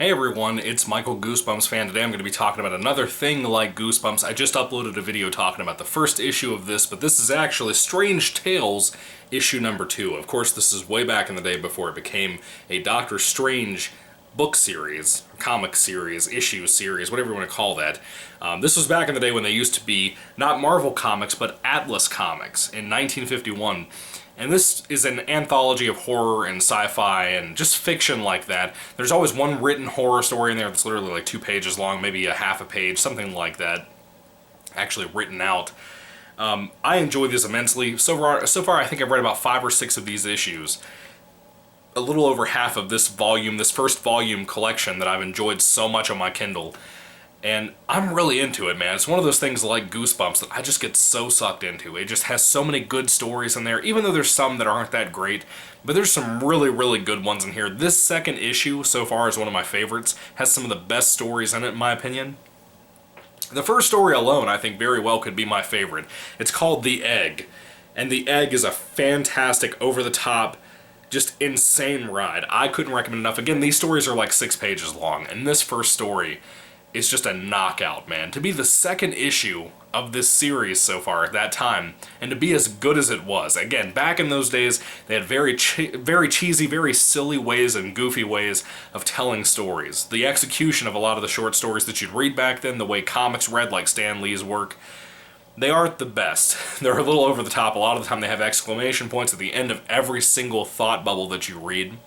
Hey everyone, it's Michael Goosebumps fan. Today I'm going to be talking about another thing like Goosebumps. I just uploaded a video talking about the first issue of this, but this is actually Strange Tales issue number 2. Of course, this is way back in the day before it became a Doctor Strange book series, comic series, issue series, whatever you want to call that. This was back in the day when they used to be not Marvel Comics, but Atlas Comics in 1951. And this is an anthology of horror and sci-fi and just fiction like that. There's always one written horror story in there that's literally like 2 pages long, maybe a half a page, something like that, actually written out. I enjoy this immensely. So far, I think I've read about 5 or 6 of these issues. A little over half of this volume, this first volume collection that I've enjoyed so much on my Kindle. And I'm really into it, man. It's one of those things like Goosebumps that I just get so sucked into. It just has so many good stories in there, even though there's some that aren't that great. But there's some really, really good ones in here. This second issue, so far, is one of my favorites. Has some of the best stories in it, in my opinion. The first story alone, I think, very well could be my favorite. It's called The Egg. And The Egg is a fantastic, over-the-top, just insane ride. I couldn't recommend enough. Again, these stories are like 6 pages long, and this first story is just a knockout, man. To be the second issue of this series so far at that time, and to be as good as it was. Again, back in those days, they had very cheesy, very silly ways and goofy ways of telling stories. The execution of a lot of the short stories that you'd read back then, the way comics read, like Stan Lee's work, they aren't the best. They're a little over the top. A lot of the time they have exclamation points at the end of every single thought bubble that you read.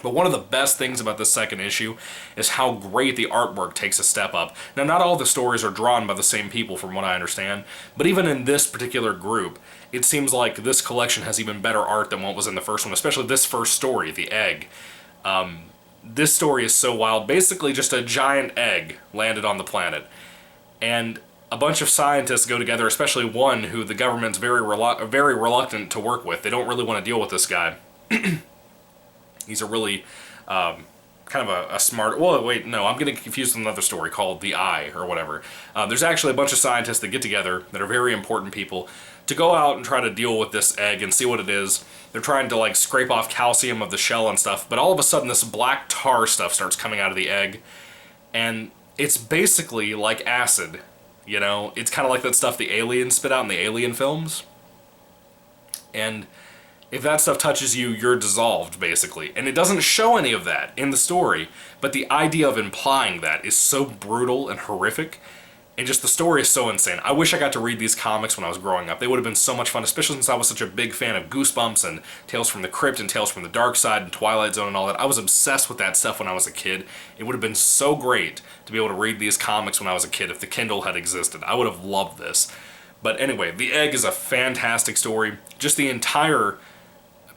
But one of the best things about this second issue is how great the artwork takes a step up. Now, not all the stories are drawn by the same people, from what I understand, but even in this particular group, it seems like this collection has even better art than what was in the first one, especially this first story, The Egg. This story is so wild. Basically, just a giant egg landed on the planet, and a bunch of scientists go together, especially one who the government's very reluctant to work with. They don't really want to deal with this guy. He's a really, kind of a smart... Well, wait, no, I'm getting confused with another story called The Eye, or whatever. There's actually a bunch of scientists that get together, that are very important people, to go out and try to deal with this egg and see what it is. They're trying to, like, scrape off calcium of the shell and stuff, but all of a sudden this black tar stuff starts coming out of the egg, and it's basically like acid, you know? It's kind of like that stuff the aliens spit out in the Alien films. And if that stuff touches you, you're dissolved, basically. And it doesn't show any of that in the story, but the idea of implying that is so brutal and horrific, and just the story is so insane. I wish I got to read these comics when I was growing up. They would have been so much fun, especially since I was such a big fan of Goosebumps and Tales from the Crypt and Tales from the Dark Side and Twilight Zone and all that. I was obsessed with that stuff when I was a kid. It would have been so great to be able to read these comics when I was a kid if the Kindle had existed. I would have loved this. But anyway, The Egg is a fantastic story. Just the entire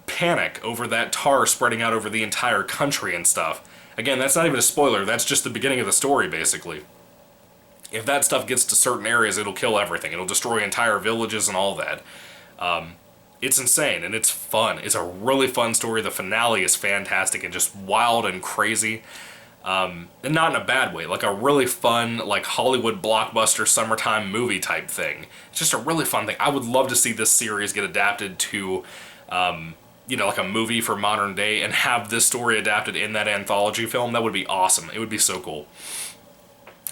panic over that tar spreading out over the entire country and stuff. Again, that's not even a spoiler, that's just the beginning of the story, basically. If that stuff gets to certain areas, it'll kill everything. It'll destroy entire villages and all that. It's insane, and it's fun. It's a really fun story. The finale is fantastic and just wild and crazy. And not in a bad way, like a really fun, like Hollywood blockbuster summertime movie type thing. It's just a really fun thing. I would love to see this series get adapted to you know, like a movie for modern day and have this story adapted in that anthology film. That would be awesome. It would be so cool.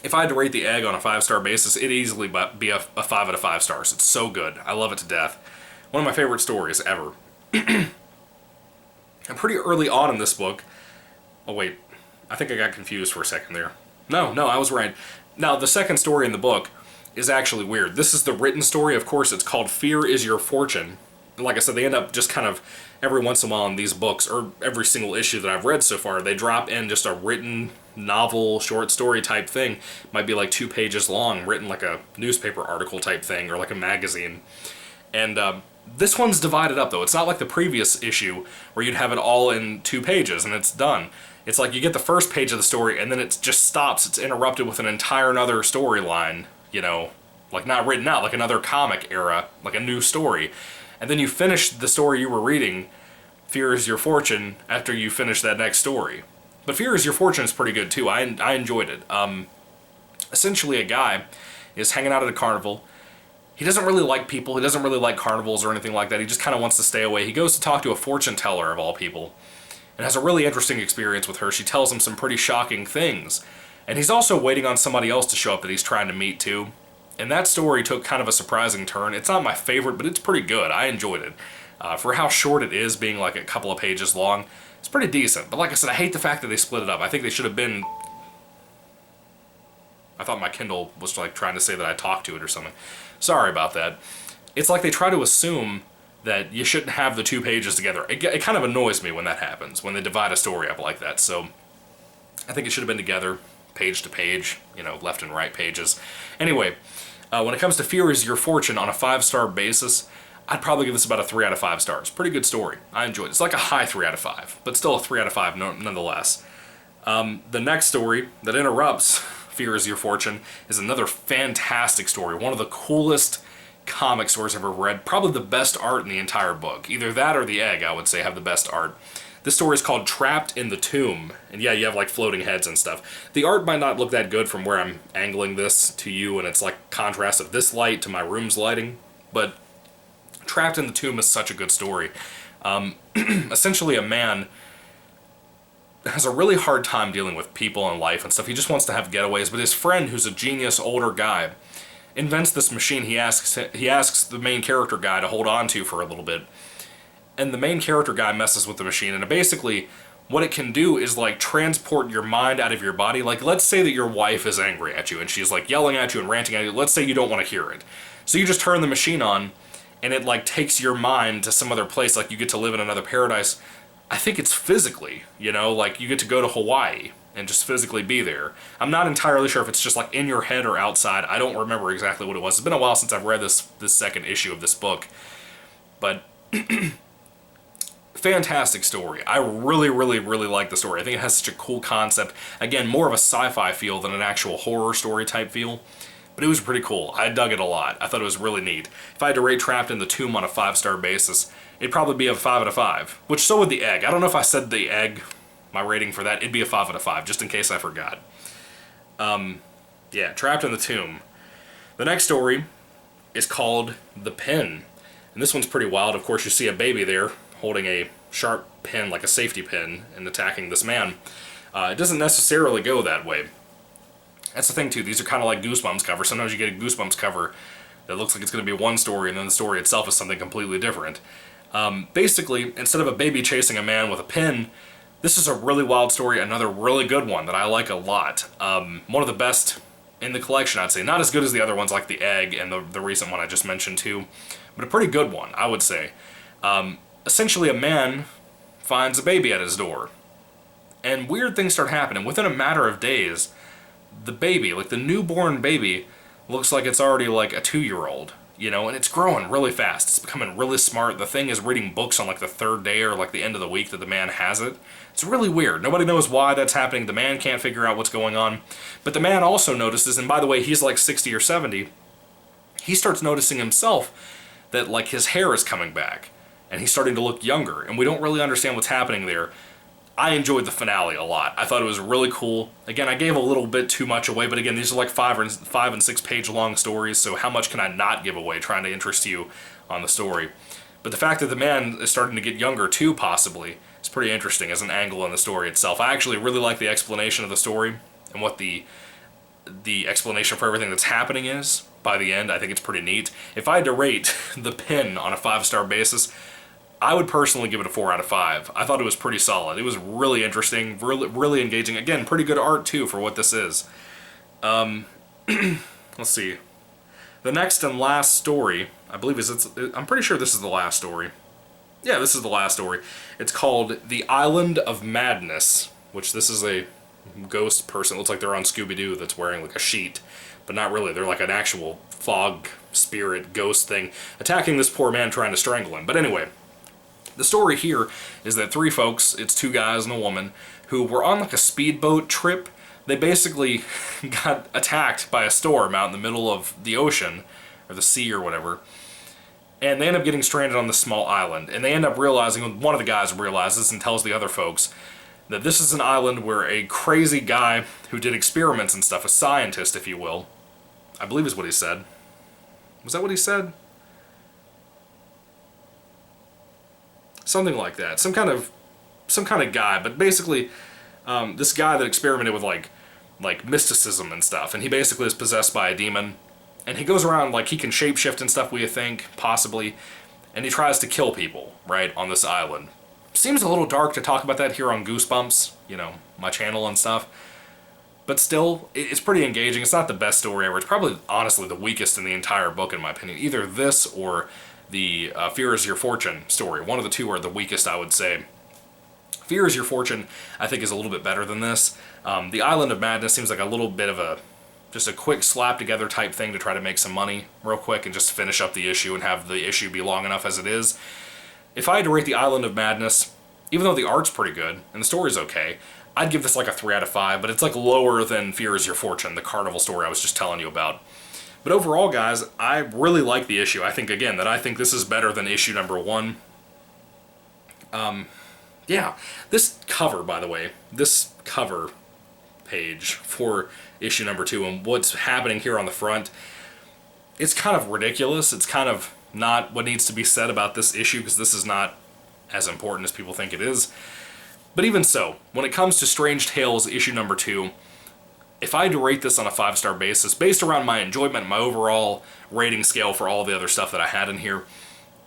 If I had to rate The Egg on a 5-star basis, it'd easily be a 5 out of 5 stars. It's so good. I love it to death. One of my favorite stories ever. And pretty early on in this book... Oh, wait. I think I got confused for a second there. No, I was right. Now, the second story in the book is actually weird. This is the written story. Of course, it's called Fear is Your Fortune. Like I said, they end up just kind of, every once in a while in these books, or every single issue that I've read so far, they drop in just a written novel, short story type thing. Might be like 2 pages long, written like a newspaper article type thing, or like a magazine. And this one's divided up, though. It's not like the previous issue, where you'd have it all in 2 pages, and it's done. It's like you get the first page of the story, and then it just stops. It's interrupted with an entire another storyline, you know, like not written out, like another comic era, like a new story. And then you finish the story you were reading, Fear is Your Fortune, after you finish that next story. But Fear is Your Fortune is pretty good, too. I enjoyed it. Essentially, a guy is hanging out at a carnival. He doesn't really like people. He doesn't really like carnivals or anything like that. He just kind of wants to stay away. He goes to talk to a fortune teller, of all people. and has a really interesting experience with her. She tells him some pretty shocking things. And he's also waiting on somebody else to show up that he's trying to meet too. And that story took kind of a surprising turn. It's not my favorite, but it's pretty good. I enjoyed it. For how short it is, being like a couple of pages long, it's pretty decent. But like I said, I hate the fact that they split it up. I think they should have been... I thought my Kindle was like trying to say that I talked to it or something. Sorry about that. It's like they try to assume that you shouldn't have the 2 pages together. It kind of annoys me when that happens, when they divide a story up like that. So I think it should have been together, page to page, you know, left and right pages. Anyway, when it comes to Fear Is Your Fortune on a 5-star basis, I'd probably give this about a 3 out of 5 stars. Pretty good story. I enjoyed it. It's like a high 3 out of 5, but still a 3 out of 5 nonetheless. The next story that interrupts Fear Is Your Fortune is another fantastic story. One of the coolest comic stories I've ever read. Probably the best art in the entire book. Either that or The Egg, I would say, have the best art. This story is called Trapped in the Tomb. And yeah, you have like floating heads and stuff. The art might not look that good from where I'm angling this to you, and it's like contrast of this light to my room's lighting. But Trapped in the Tomb is such a good story. Essentially a man has a really hard time dealing with people and life and stuff. He just wants to have getaways, but his friend, who's a genius older guy, invents this machine he asks the main character guy to hold on to for a little bit. And the main character guy messes with the machine, and basically what it can do is like transport your mind out of your body. Like, let's say that your wife is angry at you and she's like yelling at you and ranting at you. Let's say you don't want to hear it. So you just turn the machine on and it like takes your mind to some other place, like you get to live in another paradise. I think it's physically, you know, like you get to go to Hawaii and just physically be there. I'm not entirely sure if it's just like in your head or outside. I don't remember exactly what it was. It's been a while since I've read this second issue of this book. But fantastic story. I really, really, really like the story. I think it has such a cool concept. Again, more of a sci-fi feel than an actual horror story type feel. But it was pretty cool. I dug it a lot. I thought it was really neat. If I had to rate Trapped in the Tomb on a 5-star basis, it'd probably be a 5 out of 5. Which, so would The Egg. I don't know if I said The Egg, my rating for that. It'd be a 5 out of 5, just in case I forgot. Yeah, Trapped in the Tomb. The next story is called The Pin. And this one's pretty wild. Of course, you see a baby there holding a sharp pin, like a safety pin, and attacking this man. It doesn't necessarily go that way. That's the thing, too. These are kind of like Goosebumps covers. Sometimes you get a Goosebumps cover that looks like it's going to be one story, and then the story itself is something completely different. Basically, instead of a baby chasing a man with a pin, this is a really wild story, another really good one that I like a lot. One of the best in the collection, I'd say. Not as good as the other ones like The Egg and the recent one I just mentioned, too, but a pretty good one, I would say. Essentially, a man finds a baby at his door, and weird things start happening. Within a matter of days, the baby, like the newborn baby, looks like it's already like a 2-year-old, you know, and it's growing really fast. It's becoming really smart. The thing is reading books on like the 3rd day or like the end of the week that the man has it. It's really weird. Nobody knows why that's happening. The man can't figure out what's going on. But the man also notices, and by the way, he's like 60 or 70, he starts noticing himself that like his hair is coming back, and he's starting to look younger, and we don't really understand what's happening there. I enjoyed the finale a lot. I thought it was really cool. Again, I gave a little bit too much away, but again, these are like 5 and 6 page long stories, so how much can I not give away trying to interest you on the story? But the fact that the man is starting to get younger too, possibly, is pretty interesting as an angle in the story itself. I actually really like the explanation of the story and what the explanation for everything that's happening is by the end. I think it's pretty neat. If I had to rate The Pin on a 5-star basis, I would personally give it a 4 out of 5. I thought it was pretty solid. It was really interesting, really engaging. Again, pretty good art, too, for what this is. Let's see. The next and last story, I believe I'm pretty sure this is the last story. Yeah, this is the last story. It's called The Island of Madness, which this is a ghost person. It looks like they're on Scooby-Doo that's wearing like a sheet, but not really. They're like an actual fog spirit ghost thing attacking this poor man trying to strangle him. But anyway, the story here is that 3 folks, it's 2 guys and a woman, who were on like a speedboat trip. They basically got attacked by a storm out in the middle of the ocean, or the sea or whatever, and they end up getting stranded on this small island. And they end up realizing, one of the guys realizes and tells the other folks, that this is an island where a crazy guy who did experiments and stuff, a scientist if you will, I believe is what he said. Was that what he said? Something like that. Some kind of some kind of guy, but basically this guy that experimented with like mysticism and stuff, and he basically is possessed by a demon, and he goes around like he can shapeshift and stuff, we think, possibly, and he tries to kill people, right, on this island. Seems a little dark to talk about that here on Goosebumps, you know, my channel and stuff. But still, it's pretty engaging. It's not the best story ever. It's probably, honestly, the weakest in the entire book, in my opinion. Either this or the Fear is Your Fortune story. One of the two are the weakest, I would say. Fear is Your Fortune, I think, is a little bit better than this. The Island of Madness seems like a little bit of just a quick slap-together type thing to try to make some money real quick and just finish up the issue and have the issue be long enough as it is. If I had to rate the Island of Madness, even though the art's pretty good and the story's okay, I'd give this like a 3 out of 5, but it's like lower than Fear is Your Fortune, the carnival story I was just telling you about. But overall, guys, I really like the issue. I think, again, that I think this is better than issue number 1. Yeah, this cover, by the way, this cover page for issue number 2 and what's happening here on the front, it's kind of ridiculous. It's kind of not what needs to be said about this issue, because this is not as important as people think it is. But even so, when it comes to Strange Tales issue number 2, if I had to rate this on a 5-star basis, based around my enjoyment and my overall rating scale for all the other stuff that I had in here,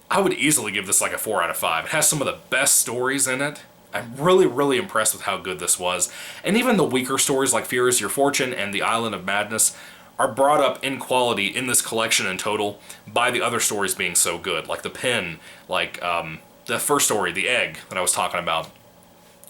I would easily give this like a 4 out of 5. It has some of the best stories in it. I'm really, really impressed with how good this was. And even the weaker stories like Fear is Your Fortune and The Island of Madness are brought up in quality in this collection in total by the other stories being so good. Like The Pin, like the first story, The Egg, that I was talking about.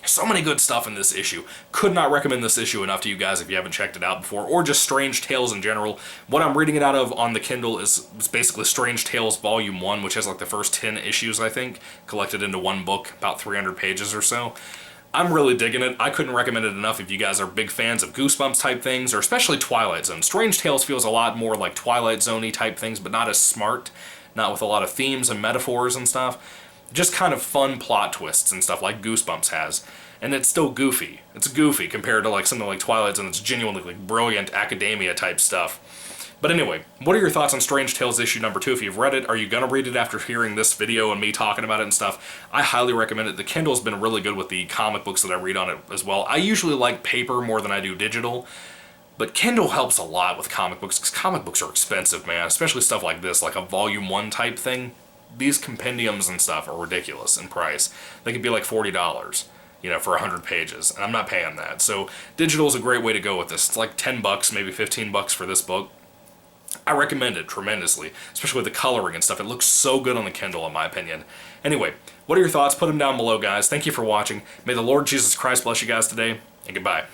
So many good stuff in this issue. Could not recommend this issue enough to you guys if you haven't checked it out before, or just Strange Tales in general. What I'm reading it out of on the Kindle is basically Strange Tales Volume 1, which has like the first 10 issues, I think, collected into one book, about 300 pages or so. I'm really digging it. I couldn't recommend it enough if you guys are big fans of Goosebumps type things, or especially Twilight Zone. Strange Tales feels a lot more like Twilight Zone-y type things, but not as smart, not with a lot of themes and metaphors and stuff. Just kind of fun plot twists and stuff like Goosebumps has. And it's still goofy. It's goofy compared to like something like Twilight Zone that's genuinely like brilliant academia type stuff. But anyway, what are your thoughts on Strange Tales issue number 2? If you've read it, are you going to read it after hearing this video and me talking about it and stuff? I highly recommend it. The Kindle's been really good with the comic books that I read on it as well. I usually like paper more than I do digital, but Kindle helps a lot with comic books, because comic books are expensive, man. Especially stuff like this, like a volume 1 type thing. These compendiums and stuff are ridiculous in price. They could be like $40. You know, for 100 pages, and I'm not paying that. So digital is a great way to go with this. It's like 10 bucks, maybe 15 bucks for this book. I recommend it tremendously, especially with the coloring and stuff. It looks so good on the Kindle, in my opinion. Anyway, what are your thoughts? Put them down below, guys. Thank you for watching. May the Lord Jesus Christ bless you guys today, and goodbye.